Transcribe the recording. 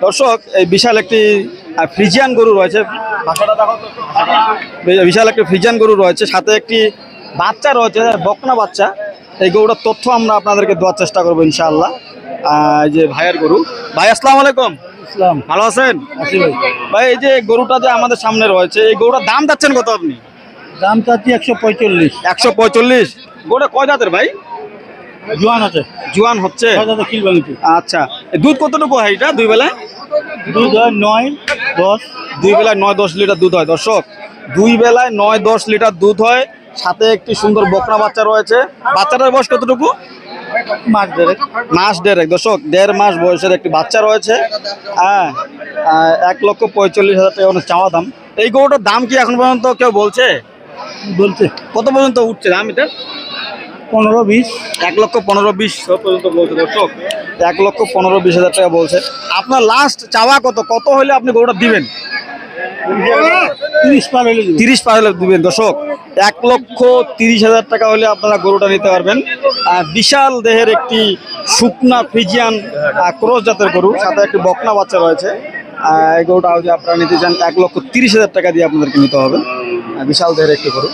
দর্শক এই বিশাল একটি ফ্রিজিয়ান গরু রয়েছে, ভাষাটা দেখো তো। বিশাল একটি ফ্রিজিয়ান গরু রয়েছে, সাথে একটি বাচ্চা রয়েছে, বকনা বাচ্চা। এই গরুটার তথ্য আমরা আপনাদেরকে দেওয়ার চেষ্টা করবো ইনশাআল্লাহ। এই যে ভাইয়ের গরু। ভাই আসসালামু আলাইকুম। ইসলাম ভালো আছেন? আছি ভাই। ভাই এই যে গরুটা যে আমাদের সামনে রয়েছে, এই গরুটার দাম যাচ্ছেন কত আপনি? দাম চাচ্ছি 145। 145। গরুটা কয় জাতের ভাই? জোয়ান আছে, জোয়ান হচ্ছে। কিল ভাঙিছে। আচ্ছা, দুধ কতটুকু হয় এটা দুই বেলায়? দুধ হয় 9 10। দুই বেলায় 9-10 লিটার দুধ হয় দর্শক। দুই বেলায় 9-10 লিটার দুধ হয়, সাথে একটি সুন্দর বকনা বাচ্চা রয়েছে। বাচ্চাটার বয়স কতটুকু? মাছ ধরে মাস দেড়েক দর্শক, 1.5 মাস বয়সের একটি বাচ্চা রয়েছে। হ্যাঁ, 1,45,000 টাকা অনেক চাওয়া দাম। এই গরুটার দাম কি এখন পর্যন্ত কেউ বলছে? বলছে কত পর্যন্ত উঠছে দাম এটা? 15-20। 1,15,20 পর্যন্ত বলছে দর্শক। 1,15,20,000 টাকা বলছে। আপনার লাস্ট চাওয়া কত? কত হলে আপনি গরুটা দিবেন? 30 পার হলে দিব। 30 পার হলে দিবেন দর্শক। 1,30,000 টাকা হলে আপনারা গরুটা নিতে পারবেন। বিশাল দেহের একটি শুকনা ফ্রিজিয়ান ক্রস জাতের গরু, সাথে একটি বকনা বাচ্চা রয়েছে। এই গরুটা যদি আপনারা নিতে চান 1,30,000 টাকা দিয়ে আপনাদেরকে নিতে হবে। বিশাল দেহের একটি গরু।